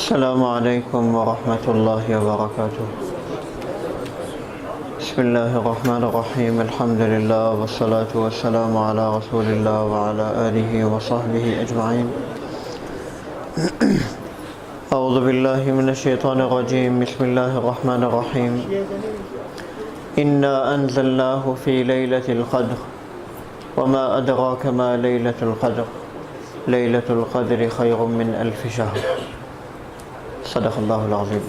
السلام عليكم ورحمة الله وبركاته. بسم الله الرحمن الرحيم. الحمد لله والصلاة والسلام على رسول الله وعلى آله وصحبه أجمعين. أعوذ بالله من الشيطان الرجيم. بسم الله الرحمن الرحيم. إنا أنزلناه في ليلة القدر وما أدراك ما ليلة القدر ليلة القدر خير من ألف شهر. صدق الله العظيم.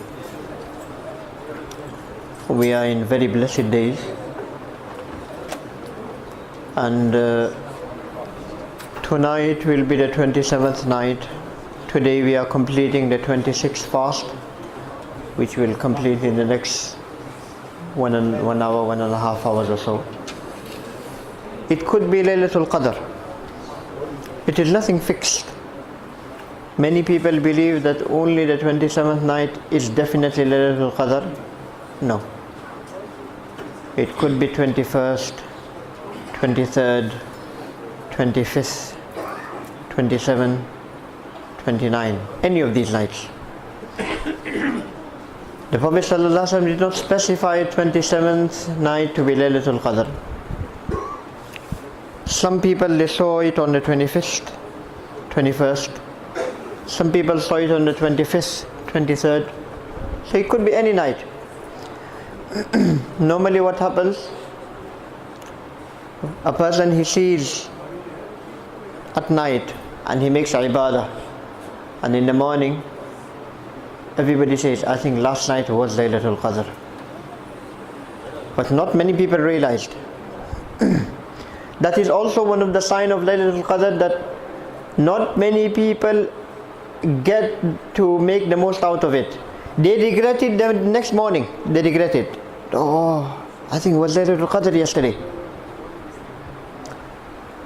We are in very blessed days, and tonight will be the 27th night. Today we are completing the 26th fast, which will complete in the next 1 hour, 1.5 hours or so. It could be Laylatul Qadr. It is nothing fixed. Many people believe that only the 27th night is definitely Laylatul Qadr. No. It could be 21st, 23rd, 25th, 27th, 29th, any of these nights. The Prophet ﷺ did not specify 27th night to be Laylatul Qadr. Some people, they saw it on the 25th, 21st. Some people saw it on the 25th, 23rd. So it could be any night. Normally what happens, a person he sees at night and he makes ibadah, and in the morning everybody says, I think last night was Laylatul Qadr. But not many people realized. That is also one of the signs of Laylatul Qadr, that not many people get to make the most out of it. They regret it the next morning. They regret it. Oh, I think it was Laylatul Qadr yesterday.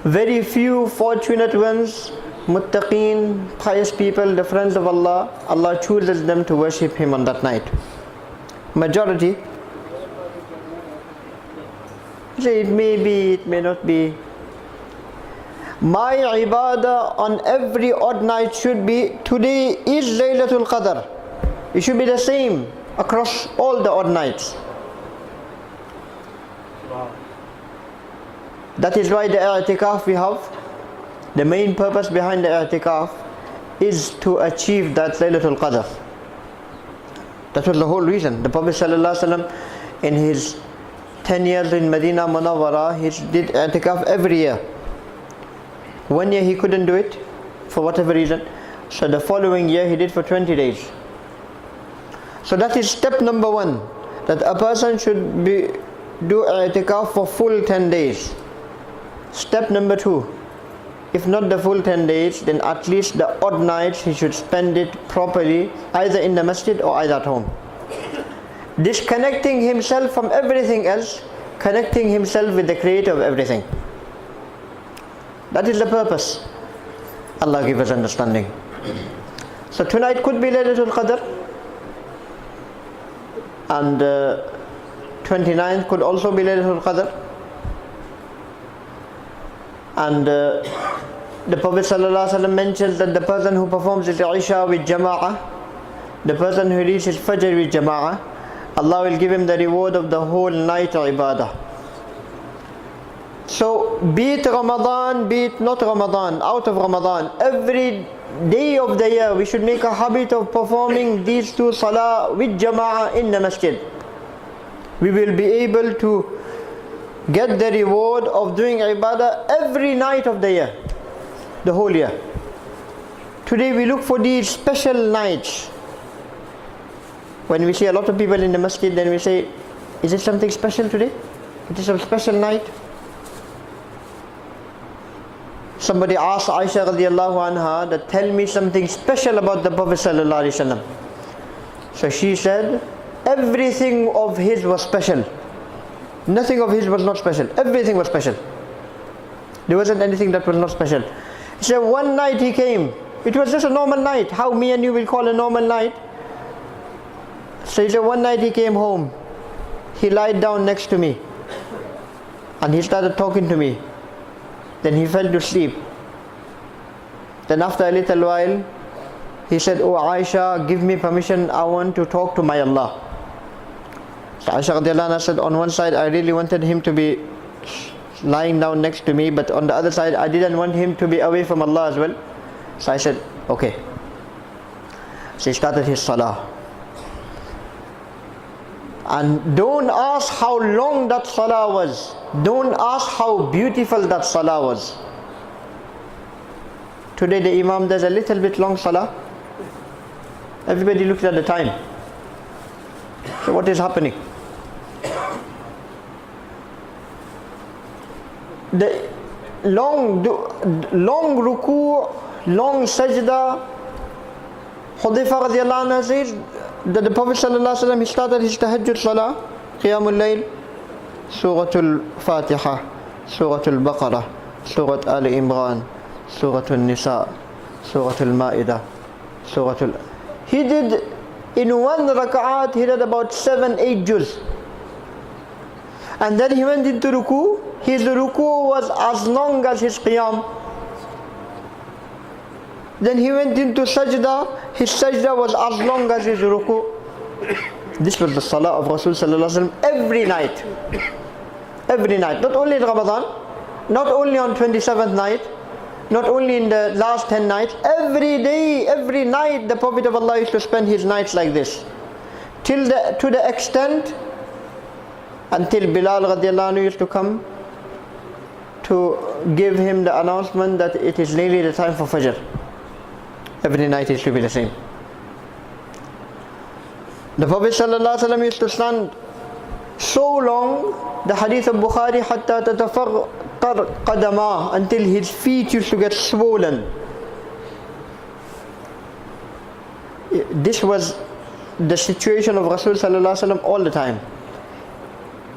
Very few fortunate ones, muttaqeen, pious people, the friends of Allah, Allah chooses them to worship Him on that night. Majority say it may be, it may not be. My ibadah on every odd night should be, today is Laylatul Qadr. It should be the same across all the odd nights. That is why the i'tikaf we have, the main purpose behind the i'tikaf is to achieve that Laylatul Qadr. That was the whole reason. The Prophet ﷺ in his 10 years in Medina Munawwara, he did i'tikaf every year. 1 year he couldn't do it for whatever reason, so the following year he did for 20 days. So that is step number 1, that a person should do i'tikaf for full 10 days. Step number 2, if not the full 10 days, then at least the odd nights he should spend it properly, either in the masjid or either at home. Disconnecting himself from everything else, connecting himself with the creator of everything. That is the purpose. Allah give us understanding. So tonight could be Laylatul Qadr, and 29th could also be Laylatul Qadr. And the Prophet ﷺ mentions that the person who performs his Isha with Jama'ah, the person who reads his Fajr with Jama'ah, Allah will give him the reward of the whole night ibadah. So be it Ramadan, be it not Ramadan, out of Ramadan, every day of the year we should make a habit of performing these 2 salah with Jama'ah in the masjid. We will be able to get the reward of doing ibadah every night of the year, the whole year. Today we look for these special nights. When we see a lot of people in the masjid, then we say, is it something special today? It is a special night. Somebody asked Aisha radiallahu anha that, tell me something special about the Prophet sallallahu alaihi wasallam. So she said, everything of his was special. Nothing of his was not special. Everything was special. There wasn't anything that was not special. She said, one night he came. It was just a normal night. How me and you will call a normal night? So he said, one night he came home. He lied down next to me. And he started talking to me. Then he fell to sleep. Then after a little while, he said, "Oh Aisha, give me permission, I want to talk to my Allah." So Aisha radiallahu anha said, on one side I really wanted him to be lying down next to me, but on the other side I didn't want him to be away from Allah as well. So I said, okay. So he started his salah. And don't ask how long that salah was. Don't ask how beautiful that salah was. Today the Imam does a little bit long salah. Everybody looks at the time. So what is happening? The long ruku, long sajda. Hudayfa radiallahu anhu says that the Prophet sallallahu alaihi wasallam, he started his tahajjud salah, qiyamul layl, Suratul Fatiha, Suratul Baqarah, Surat Ali Imran, Suratul Nisa, Suratul Ma'idah, Suratul... He did, in one raka'at, he did about 7-8 juz. And then he went into ruku. His ruku was as long as his qiyam. Then he went into sajda. His sajda was as long as his ruku. This was the salah of Rasul sallallahu alaihi wasallam every night. Every night. Not only in Ramadan, not only on 27th night, not only in the last 10 nights. Every day, every night, the Prophet of Allah used to spend his nights like this. To the extent until Bilal radiallahu anhu used to come to give him the announcement that it is nearly the time for Fajr. Every night it should be the same. The Prophet sallallahu alaihi wasallam used to stand so long, the hadith of Bukhari, حَتَّى تَتَفَرْقَرْ قَدَمَاهُ, until his feet used to get swollen. This was the situation of Rasul sallallahu alaihi wasallam all the time.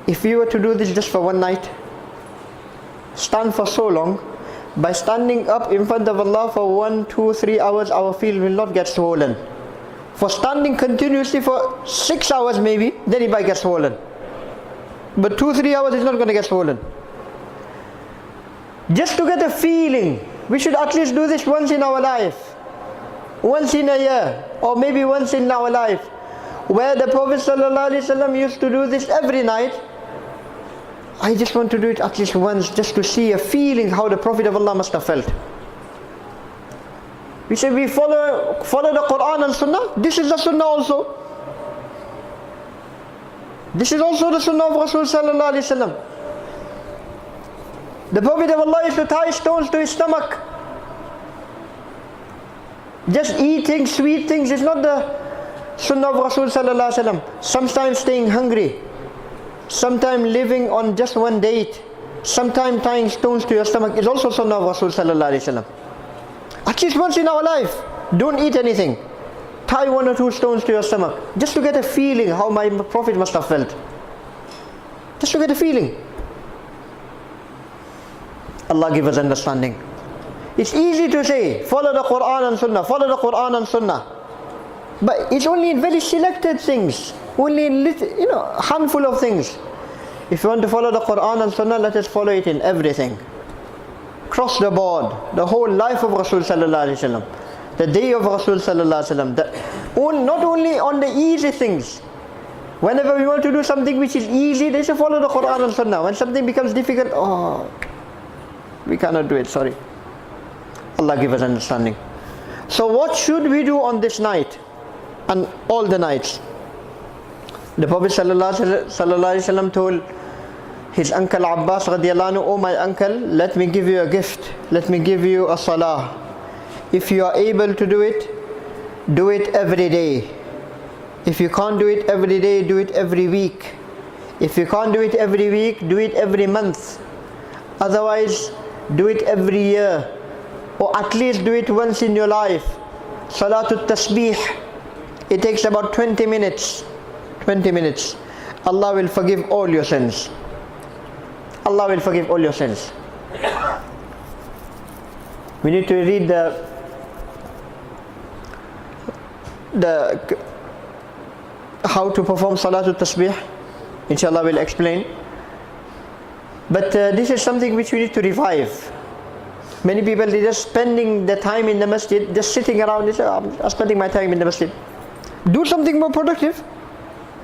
If we were to do this just for one night, stand for so long, by standing up in front of Allah for 1, 2, 3 hours, our feet will not get swollen. For standing continuously for 6 hours maybe, then it might get swollen. But 2, 3 hours is not going to get swollen. Just to get a feeling, we should at least do this once in our life. Once in a year, or maybe once in our life. Where the Prophet ﷺ used to do this every night. I just want to do it at least once, just to see a feeling how the Prophet of Allah must have felt. We say we follow the Quran and Sunnah. This is the Sunnah also. This is also the Sunnah of Rasul sallallahu alaihi wasallam. The Prophet of Allah used to tie stones to his stomach. Just eating sweet things is not the Sunnah of Rasul sallallahu alaihi wasallam. Sometimes staying hungry. Sometimes living on just one date. Sometimes tying stones to your stomach is also Sunnah of Rasul sallallahu alaihi wasallam. At least once in our life, don't eat anything. Tie 1 or 2 stones to your stomach, just to get a feeling how my Prophet must have felt. Just to get a feeling. Allah give us understanding. It's easy to say, follow the Quran and Sunnah, follow the Quran and Sunnah. But it's only in very selected things, only in handful of things. If you want to follow the Quran and Sunnah, let us follow it in everything. Cross the board, the whole life of Rasul sallallahu alaihi wasallam, the day of Rasul sallallahu alaihi wasallam. Not only on the easy things. Whenever we want to do something which is easy, they should follow the Quran and Sunnah. When something becomes difficult, we cannot do it, sorry. Allah give us understanding. So what should we do on this night and all the nights? The Prophet sallallahu alaihi wasallam told his uncle Abbas radiallahu anhu, "Oh my uncle, let me give you a gift. Let me give you a salah. If you are able to do it every day. If you can't do it every day, do it every week. If you can't do it every week, do it every month. Otherwise, do it every year. Or at least do it once in your life. Salatul Tasbih. It takes about 20 minutes. 20 minutes. Allah will forgive all your sins. Allah will forgive all your sins." We need to read the how to perform Salatul Tasbih. Inshallah we'll explain. But this is something which we need to revive. Many people, they're just spending their time in the masjid, just sitting around. They say, I'm spending my time in the masjid. Do something more productive.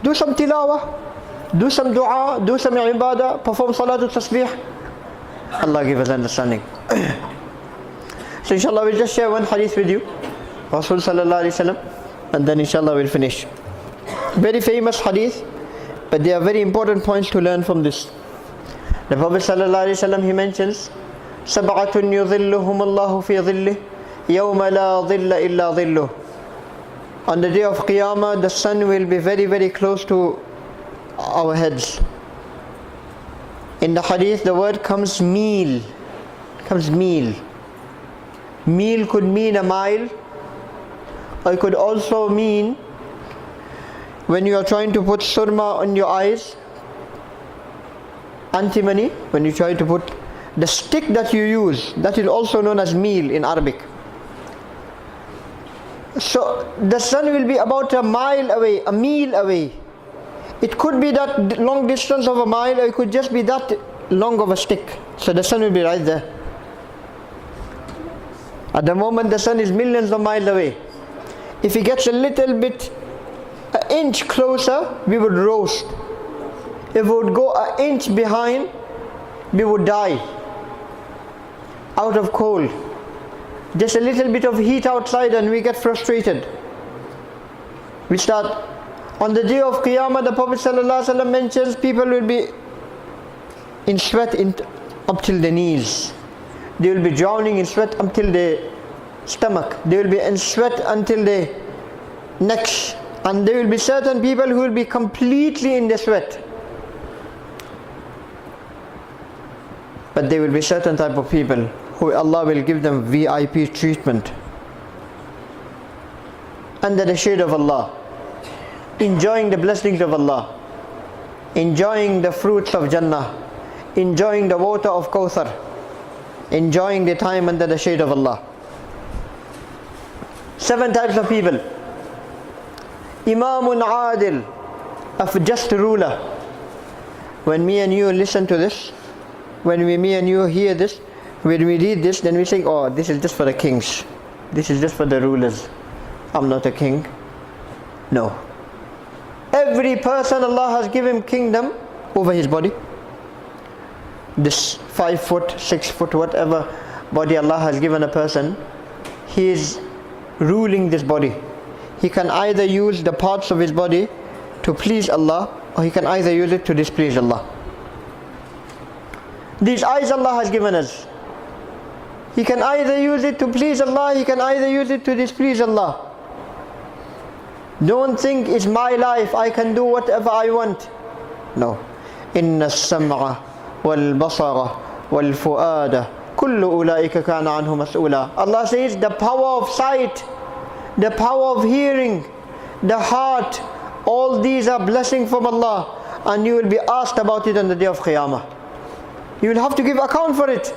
Do some tilawah, do some dua, do some ibadah, perform salatul tasbih. Allah give us understanding. So inshallah we'll just share one hadith with you, Rasul sallallahu alaihi wasallam, and then inshallah we'll finish. Very famous hadith, but there are very important points to learn from this. The Prophet sallallahu alaihi wasallam, he mentions, سبعة يظلهم الله في ظله يوم لا ظل إلا ظله. On the day of Qiyamah, the sun will be very, very close to our heads. In the hadith, the word comes mil. Mil could mean a mile, or it could also mean when you are trying to put surma on your eyes, antimony, when you try to put the stick that you use, that is also known as mil in Arabic. So the sun will be about a mile away, a mil away. It could be that long distance of a mile, or it could just be that long of a stick. So the sun will be right there. At the moment the sun is millions of miles away. If it gets a little bit, an inch closer, we would roast. If we would go an inch behind, we would die out of cold. Just a little bit of heat outside and we get frustrated. We start. On the day of Qiyamah, the Prophet ﷺ mentions people will be in sweat up till the knees. They will be drowning in sweat until the stomach. They will be in sweat until the necks. And there will be certain people who will be completely in the sweat. But there will be certain type of people who Allah will give them VIP treatment under the shade of Allah, enjoying the blessings of Allah, enjoying the fruits of Jannah, enjoying the water of Kawthar, enjoying the time under the shade of Allah. 7 types of people. Imamun Adil, a just ruler. When me and you listen to this, when me and you hear this, when we read this, then we think, oh, this is just for the kings. This is just for the rulers. I'm not a king. No. Every person, Allah has given kingdom over his body. This 5 foot, 6 foot, whatever body Allah has given a person, he is ruling this body. He can either use the parts of his body to please Allah, or he can either use it to displease Allah. These eyes Allah has given us. He can either use it to please Allah, he can either use it to displease Allah. Don't think it's my life, I can do whatever I want. No. Inna as-sam'a wal-basara wal-fu'ada kullu ulaika kana anhu mas'ula. Allah says the power of sight, the power of hearing, the heart, all these are blessing from Allah, and you will be asked about it on the day of Qiyamah. You will have to give account for it.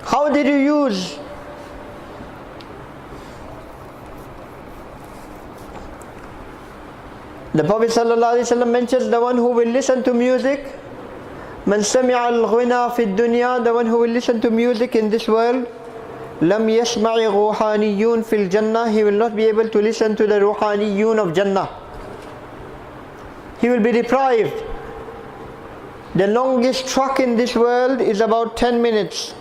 How did you use? The Prophet ﷺ mentions the one who will listen to music. Man sami'a al-ghina fi dunya, the one who will listen to music in this world. Lam yasma'i ruhaniyun fil jannah, he will not be able to listen to the ruhaniyun of Jannah. He will be deprived. The longest truck in this world is about 10 minutes.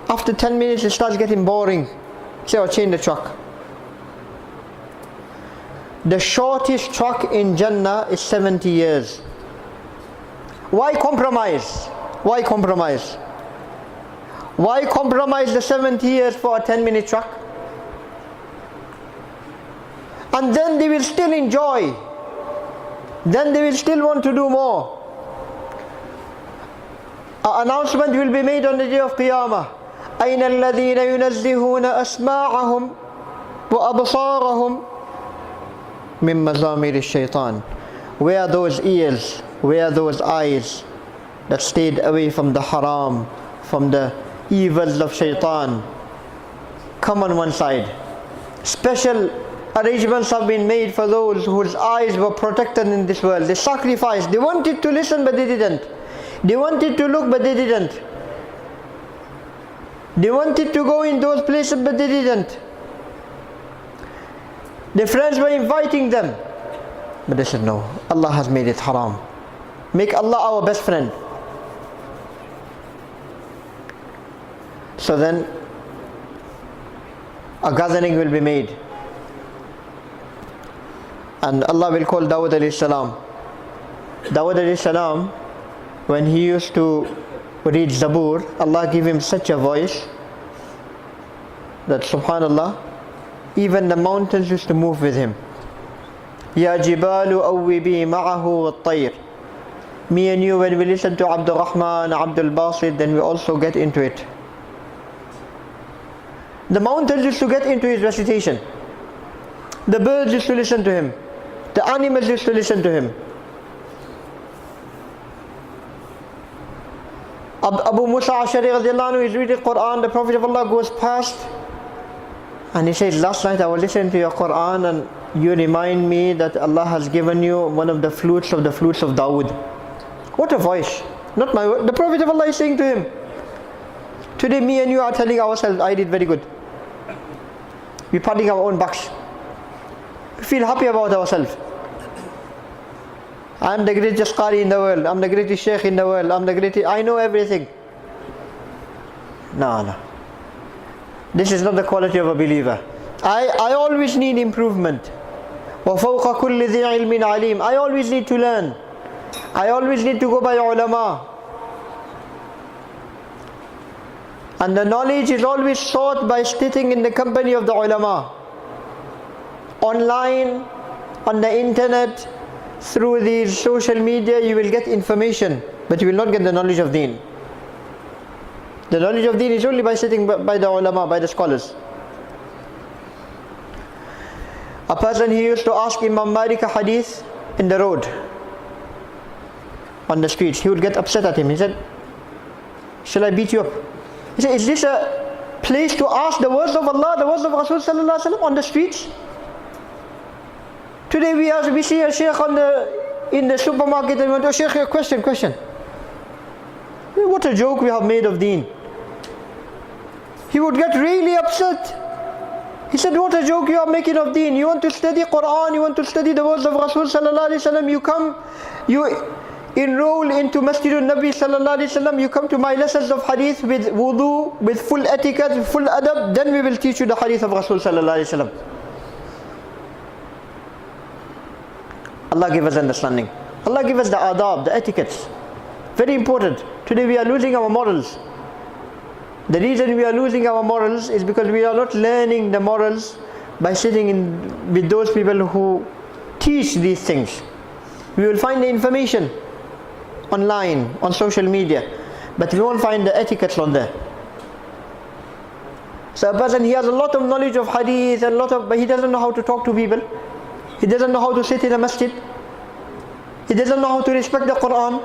After 10 minutes it starts getting boring. So I'll change the truck. The shortest truck in Jannah is 70 years. Why compromise? Why compromise? Why compromise the 70 years for a 10-minute truck? And then they will still enjoy. Then they will still want to do more. An announcement will be made on the day of Qiyamah. أين الذين ينزهون أسماعهم وأبصارهم من مزامير الشيطان. Where are those ears? Where are those eyes that stayed away from the haram, from the evils of shaitan? Come on one side. Special arrangements have been made for those whose eyes were protected in this world. They sacrificed. They wanted to listen but they didn't. They wanted to look but they didn't. They wanted to go in those places, but they didn't. Their friends were inviting them, but they said, no, Allah has made it haram. Make Allah our best friend. So then a gathering will be made, and Allah will call Dawud alayhi salam. Dawud alayhi salam, when he used to read Zabur, Allah gave him such a voice that subhanallah, even the mountains used to move with him. Ya jibalu awwibi ma'ahu wat-tayr. Me and you, when we listen to Abdul Rahman, Abdul Basit, then we also get into it. The mountains used to get into his recitation. The birds used to listen to him. The animals used to listen to him. Abu Musa Ashari radiallahu anhu is reading Quran. The Prophet of Allah goes past and he says, last night I was listening to your Quran and you remind me that Allah has given you one of the flutes of Dawood. What a voice. Not my word. The Prophet of Allah is saying to him. Today me and you are telling ourselves, I did very good. We're patting our own backs. We feel happy about ourselves. I'm the greatest Qari in the world. I'm the greatest Shaykh in the world. I know everything. No. This is not the quality of a believer. I always need improvement. وَفَوْقَ كُلِّ ذِي عِلْمٍ عَلِيمٍ. I always need to learn. I always need to go by ulama. And the knowledge is always sought by sitting in the company of the ulama. Online, on the internet, through these social media, you will get information, but you will not get the knowledge of deen. The knowledge of deen is only by sitting by the ulama, by the scholars. A person, he used to ask Imam Malik a hadith in the road, on the streets. He would get upset at him. He said, shall I beat you up? He said, is this a place to ask the words of Allah, the words of Rasul sallallahu alaihi wasallam on the streets? Today we see a Shaykh in the supermarket and we went, oh Shaykh, question. What a joke we have made of deen. He would get really upset. He said, what a joke you are making of deen. You want to study Quran, you want to study the words of Rasul sallallahu alaihi wasallam, you enroll into Masjidul Nabi sallallahu alaihi wasallam, you come to my lessons of hadith with wudu, with full etiquette, with full adab, then we will teach you the hadith of Rasul sallallahu alaihi wasallam. Allah give us understanding. Allah give us the adab, the etiquettes. Very important. Today we are losing our morals. The reason we are losing our morals is because we are not learning the morals by sitting with those people who teach these things. We will find the information online, on social media, but we won't find the etiquettes on there. So a person, he has a lot of knowledge of hadith, but he doesn't know how to talk to people. He doesn't know how to sit in a masjid. He doesn't know how to respect the Quran.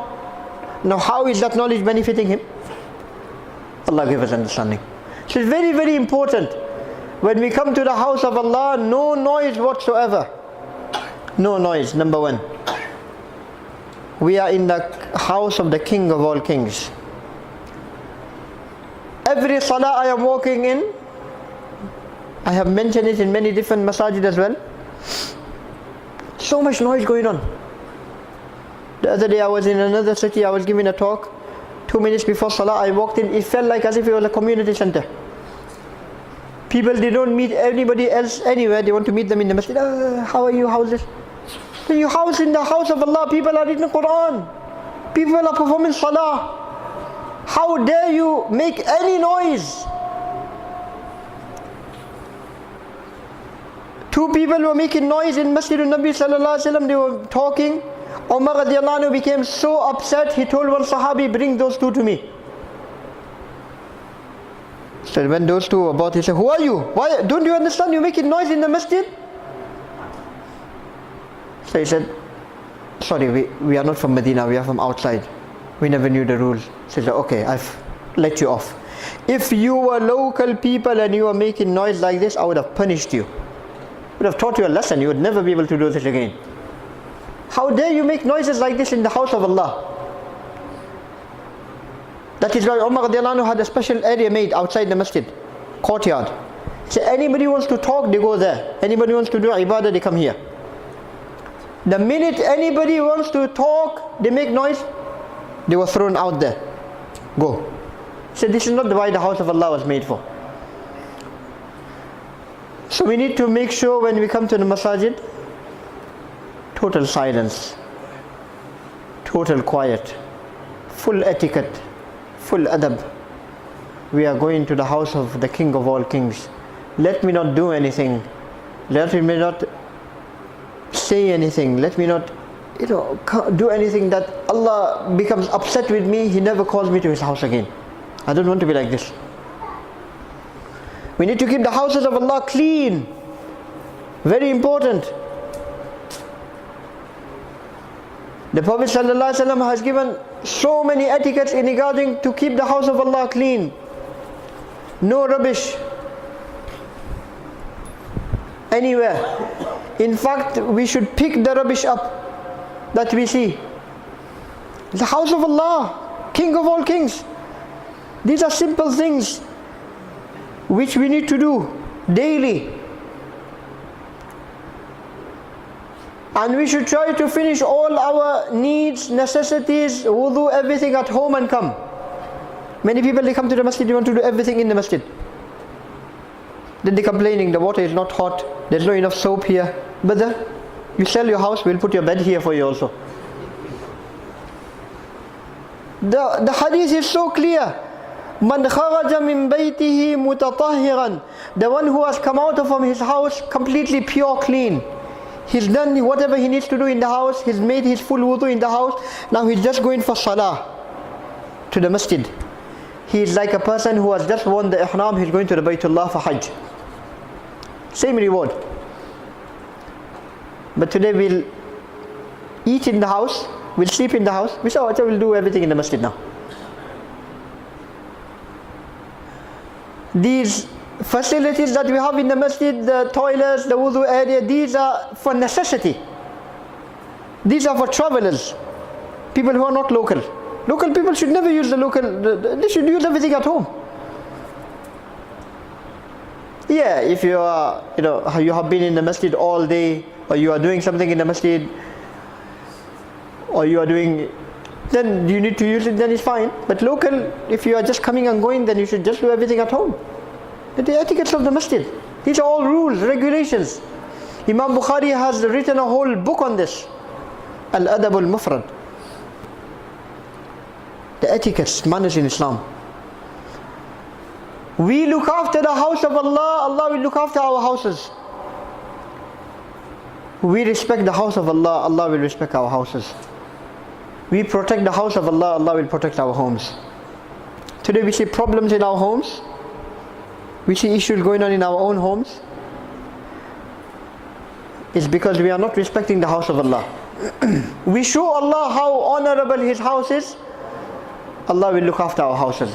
Now how is that knowledge benefiting him? Allah give us understanding. So it's very, very important. When we come to the house of Allah, no noise whatsoever. No noise, number one. We are in the house of the King of all kings. Every salah I am walking in, I have mentioned it in many different masajid as well. So much noise going on. The other day I was in another city, I was giving a talk. 2 minutes before salah I walked in, it felt like as if it was a community center. People, they don't meet anybody else anywhere, they want to meet them in the masjid. How are you, how's this? So you house in the house of Allah, people are reading the Quran. People are performing salah. How dare you make any noise? Two people were making noise in Masjidul Nabi sallallahu alaihi wasallam. They were talking. Umar radiallahu anhu became so upset. He told one Sahabi, bring those two to me. So when those two were brought, he said, who are you? Why don't you understand? You're making noise in the masjid. So he said, sorry, we are not from Medina. We are from outside. We never knew the rules. So he said, okay, I've let you off. If you were local people and you were making noise like this, I would have punished you. Would have taught you a lesson. You would never be able to do this again. How dare you make noises like this in the house of Allah? That is why Umar radiallahu anhu had a special area made outside the masjid, courtyard. So anybody wants to talk, they go there. Anybody wants to do ibadah, they come here. The minute anybody wants to talk, they make noise, they were thrown out there. Go. So this is not why the house of Allah was made for. So we need to make sure when we come to the masajid, total silence, total quiet, full etiquette, full adab. We are going to the house of the King of all kings. Let me not do anything. Let me not say anything. Let me not, do anything that Allah becomes upset with me. He never calls me to His house again. I don't want to be like this. We need to keep the houses of Allah clean. Very important. The Prophet ﷺ has given so many etiquettes in regarding to keep the house of Allah clean. No rubbish anywhere. In fact, we should pick the rubbish up that we see. The house of Allah, King of all kings. These are simple things which we need to do daily. And we should try to finish all our needs, necessities, wudu, everything at home and come. Many people, they come to the masjid, they want to do everything in the masjid. Then they're complaining, the water is not hot, there's not enough soap here. Brother, you sell your house, we'll put your bed here for you also. The hadith is so clear. Man kharaja min baytihi mutatahhiran. The one who has come out from his house completely pure, clean. He's done whatever he needs to do in the house. He's made his full wudu in the house. Now he's just going for salah to the masjid. He is like a person who has just worn the ihram. He's going to the Baytullah for Hajj. Same reward. But today we'll eat in the house, we'll sleep in the house. We say, we'll do everything in the masjid now. These facilities that we have in the masjid, the toilets, the wudu area, these are for necessity. These are for travelers, people who are not local. Local people should never use they should use everything at home. Yeah, if you are, you have been in the masjid all day, or you are doing something in the masjid, or you are doing, then you need to use it, then it's fine. But local, if you are just coming and going, then you should just do everything at home. The etiquettes of the masjid. These are all rules, regulations. Imam Bukhari has written a whole book on this. Al-Adab al-Mufrad. The etiquettes, manners in Islam. We look after the house of Allah, Allah will look after our houses. We respect the house of Allah, Allah will respect our houses. We protect the house of Allah, Allah will protect our homes. Today we see problems in our homes. We see issues going on in our own homes. It's because we are not respecting the house of Allah. We show Allah how honorable His house is. Allah will look after our houses.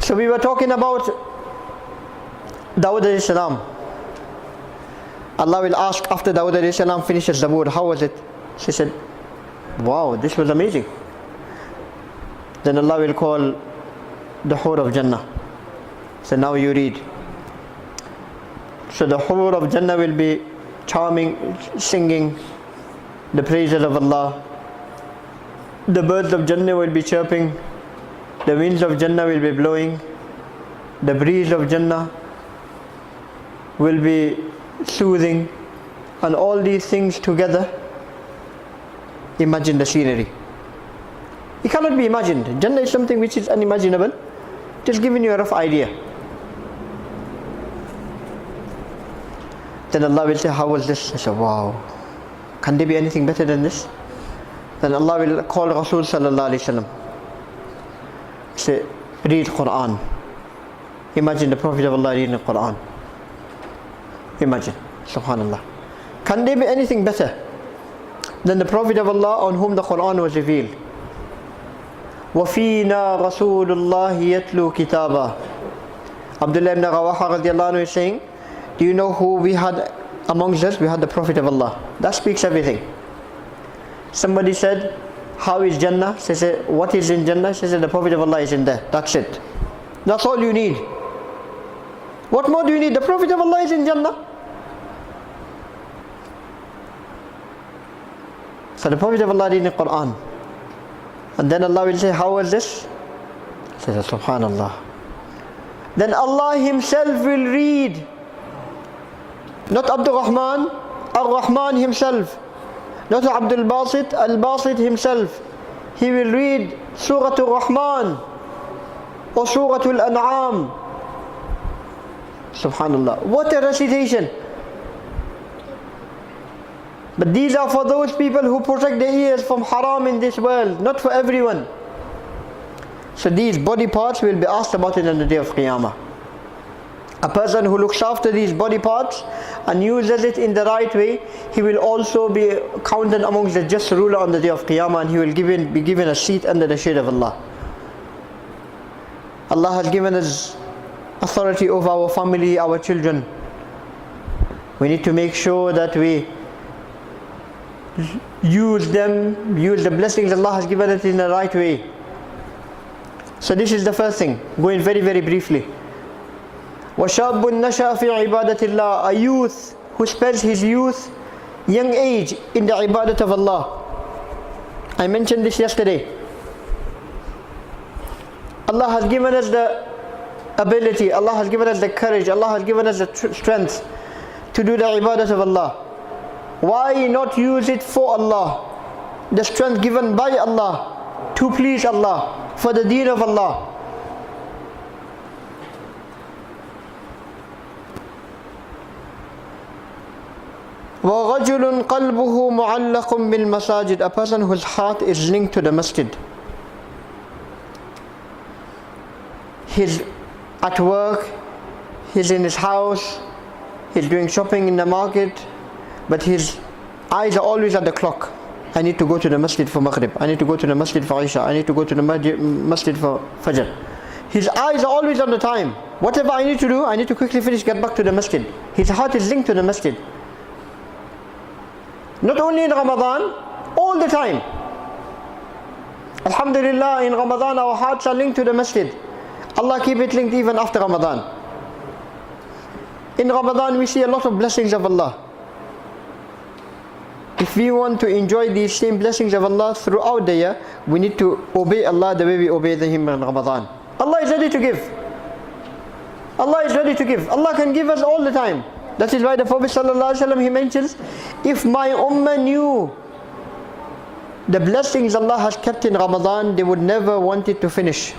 So we were talking about Dawud alayhi salam. Allah will ask after Dawud alayhi salam finishes Zabur, how was it? She said, wow, this was amazing. Then Allah will call the Hur of Jannah. So now you read. So the Hur of Jannah will be charming, singing the praises of Allah. The birds of Jannah will be chirping. The winds of Jannah will be blowing. The breeze of Jannah will be soothing. And all these things together, imagine the scenery. It cannot be imagined. Jannah is something which is unimaginable. Just giving you a rough idea. Then Allah will say, how was this? I say, wow. Can there be anything better than this? Then Allah will call Rasul sallallahu alaihi wasallam. Say, read Quran. Imagine the Prophet of Allah reading the Quran. Imagine. Subhanallah. Can there be anything better than the Prophet of Allah on whom the Quran was revealed? وَفِينَا رَسُولُ اللَّهِ يَتْلُو كِتَابًا. Abdullah ibn Rawaha radiallahu anhu is saying, do you know who we had amongst us? We had the Prophet of Allah. That speaks everything. Somebody said, how is Jannah? She said, what is in Jannah? She said, the Prophet of Allah is in there. That's it. That's all you need. What more do you need? The Prophet of Allah is in Jannah. So the Prophet of Allah read the Quran. And then Allah will say, how was this? She said, Subhanallah. Then Allah Himself will read. Not Abdul Rahman, Ar-Rahman Himself. Not Abdul Basit, Al-Basit Himself. He will read Surah Ar-Rahman or Surah Al-An'am. Subhanallah. What a recitation. But these are for those people who protect their ears from haram in this world, not for everyone. So these body parts will be asked about it on the day of Qiyamah. A person who looks after these body parts and uses it in the right way, he will also be counted amongst the just ruler on the day of Qiyamah, and he will be given a seat under the shade of Allah. Allah has given us authority over our family, our children. We need to make sure that we use the blessings Allah has given us in the right way. So this is the first thing, going very, very briefly. وَشَابٌ نَشَأَ فِي عِبَادَةِ اللَّهِ. A youth who spends his youth, young age, in the ibadat of Allah. I mentioned this yesterday. Allah has given us the ability, Allah has given us the courage, Allah has given us the strength to do the ibadat of Allah. Why not use it for Allah? The strength given by Allah to please Allah, for the deen of Allah. وَرَجُلٌ قَلْبُهُ مُعَلَّقٌ بِالْمَسَاجِدِ. A person whose heart is linked to the masjid. He's at work, he's in his house, he's doing shopping in the market, but his eyes are always at the clock. I need to go to the masjid for Maghrib, I need to go to the masjid for Isha, I need to go to the masjid for Fajr. His eyes are always on the time. Whatever I need to do, I need to quickly finish, get back to the masjid. His heart is linked to the masjid. Not only in Ramadan, all the time. Alhamdulillah, in Ramadan our hearts are linked to the masjid. Allah keep it linked even after Ramadan. In Ramadan we see a lot of blessings of Allah. If we want to enjoy these same blessings of Allah throughout the year, we need to obey Allah the way we obey Him in Ramadan. Allah is ready to give. Allah is ready to give. Allah can give us all the time. That is why the Prophet ﷺ, he mentions, if my ummah knew the blessings Allah has kept in Ramadan, they would never want it to finish.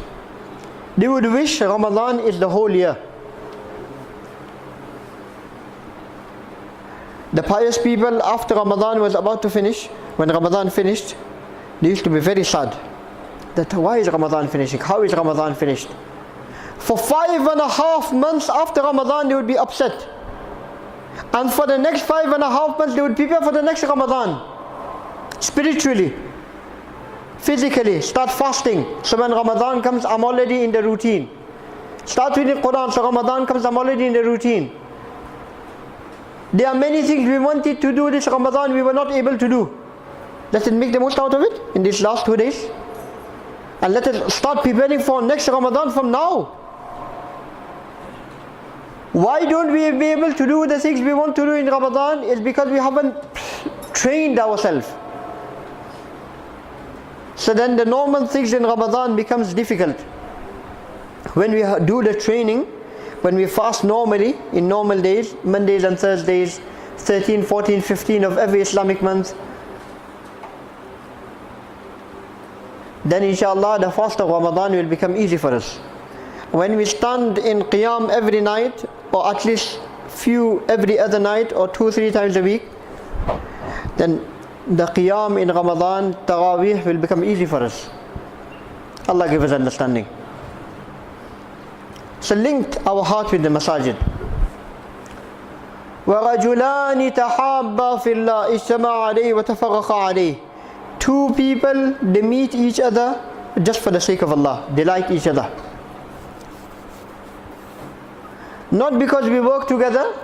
They would wish Ramadan is the whole year. The pious people, after Ramadan was about to finish, when Ramadan finished, they used to be very sad. That why is Ramadan finishing? How is Ramadan finished? For 5.5 months after Ramadan they would be upset. And for the next 5.5 months they would prepare for the next Ramadan. Spiritually, physically, start fasting. So when Ramadan comes, I'm already in the routine. Start reading Quran, so Ramadan comes, I'm already in the routine. There are many things we wanted to do this Ramadan, we were not able to do. Let us make the most out of it in these last 2 days. And let us start preparing for next Ramadan from now. Why don't we be able to do the things we want to do in Ramadan? It's because we haven't trained ourselves. So then the normal things in Ramadan becomes difficult. When we do the training, when we fast normally, in normal days, Mondays and Thursdays, 13, 14, 15 of every Islamic month, then inshallah the fast of Ramadan will become easy for us. When we stand in Qiyam every night, or at least few every other night, or 2-3 times a week, then the Qiyam in Ramadan, Taraweeh will become easy for us. Allah give us understanding. So linked our heart with the masajid. وَرَجُلَانِ تَحَابَّا فِي اللَّهِ اجْتَمَعَ عَلَيْهِ وَتَفَرَّقَا عَلَيْهِ. Two people, they meet each other just for the sake of Allah. They like each other. Not because we work together,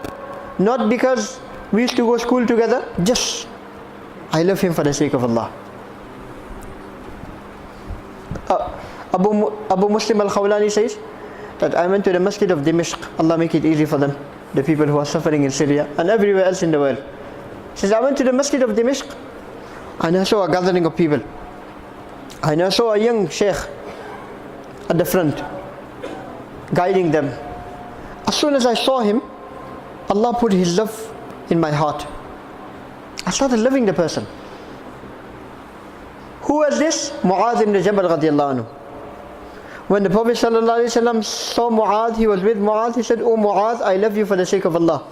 not because we used to go school together, just I love him for the sake of Allah. Abu Muslim al-Khawlani says that I went to the Masjid of Dimashq, Allah make it easy for them, the people who are suffering in Syria and everywhere else in the world. He says, I went to the Masjid of Dimashq and I saw a gathering of people. And I saw a young Shaykh at the front, guiding them. As soon as I saw him, Allah put His love in my heart. I started loving the person. Who was this? Mu'adh ibn Jabal radiyallahu anhu. When the Prophet ﷺ saw Mu'adh, he was with Mu'adh, he said, "Oh Mu'adh, I love you for the sake of Allah."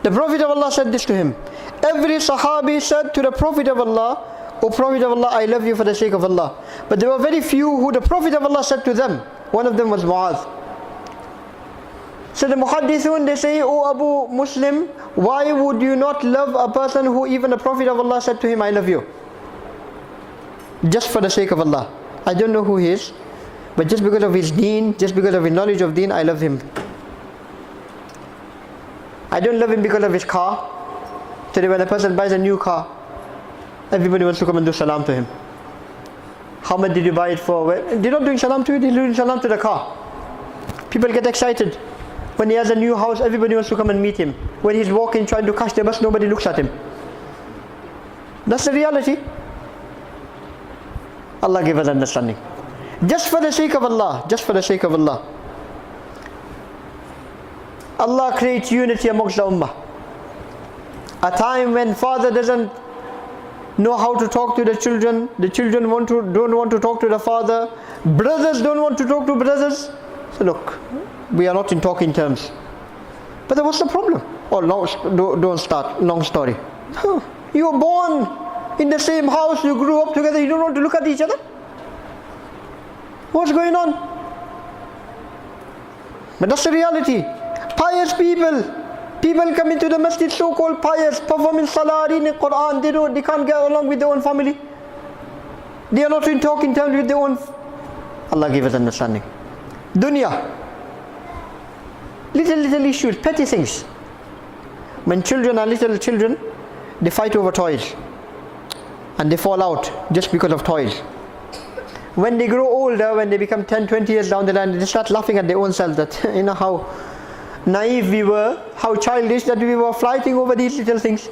The Prophet of Allah said this to him. Every Sahabi said to the Prophet of Allah, "O Prophet of Allah, I love you for the sake of Allah." But there were very few who the Prophet of Allah said to them. One of them was Mu'adh. So the Muhaddithun, they say, "O Abu Muslim, why would you not love a person who even the Prophet of Allah said to him, I love you? Just for the sake of Allah. I don't know who he is, but just because of his deen, just because of his knowledge of deen, I love him. I don't love him because of his car. Today when a person buys a new car, everybody wants to come and do salam to him. How much did you buy it for? Well, they're not doing salam to you, they're doing salam to the car. People get excited. When he has a new house, everybody wants to come and meet him. When he's walking, trying to catch the bus, nobody looks at him. That's the reality. Allah give us understanding. Just for the sake of Allah, just for the sake of Allah. Allah creates unity amongst the ummah. A time when father doesn't know how to talk to the children don't want to talk to the father, brothers don't want to talk to brothers. So look, we are not in talking terms. But then what's the problem? Oh, don't start, long story. You were born in the same house, you grew up together, you don't want to look at each other? What's going on? But that's the reality. Pious people come into the masjid, so-called pious, performing salah, reading Quran, they can't get along with their own family. They are not in talking terms with their own. Allah give us understanding. Dunya. Little issues, petty things. When children are little children, they fight over toys. And they fall out just because of toys. When they grow older, when they become 10, 20 years down the line, they start laughing at their own self that, how naive we were, how childish that we were fighting over these little things.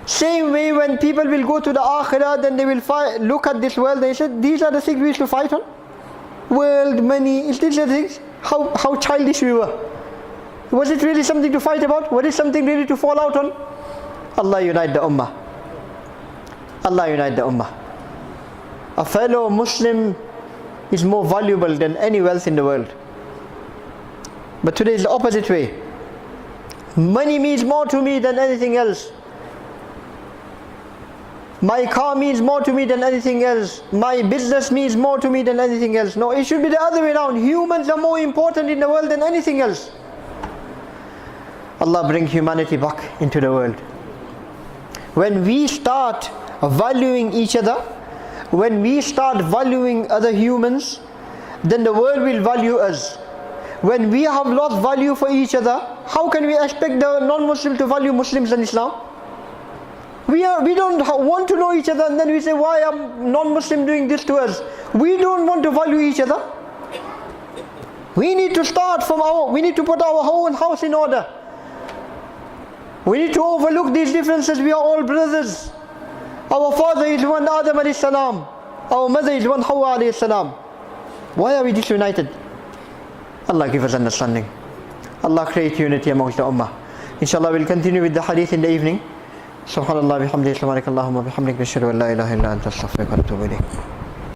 Same way when people will go to the akhirah, then they will look at this world, they said, these are the things we used to fight on. World, money, these are the things. How childish we were. Was it really something to fight about? Was it something really to fall out on? Allah unite the ummah. Allah unite the ummah. A fellow Muslim is more valuable than any wealth in the world. But today is the opposite way. Money means more to me than anything else. My car means more to me than anything else. My business means more to me than anything else. No, it should be the other way around. Humans are more important in the world than anything else. Allah bring humanity back into the world. When we start valuing each other, when we start valuing other humans, then the world will value us. When we have lost value for each other, how can we expect the non-Muslim to value Muslims and Islam? We don't want to know each other, and then we say, why are non-Muslim doing this to us? We don't want to value each other. We need to start we need to put our own house in order. We need to overlook these differences. We are all brothers. Our father is one, Adam alayhi salam. Our mother is one, Hawa alayhi salam. Why are we disunited? Allah give us understanding. Allah create unity amongst the ummah. Inshallah we'll continue with the hadith in the evening. Subhanallah bihamdihi, subhanakallahumma bihamdik, nashhadu an la ilaha illa anta, astaghfiruka wa atubu ilayk.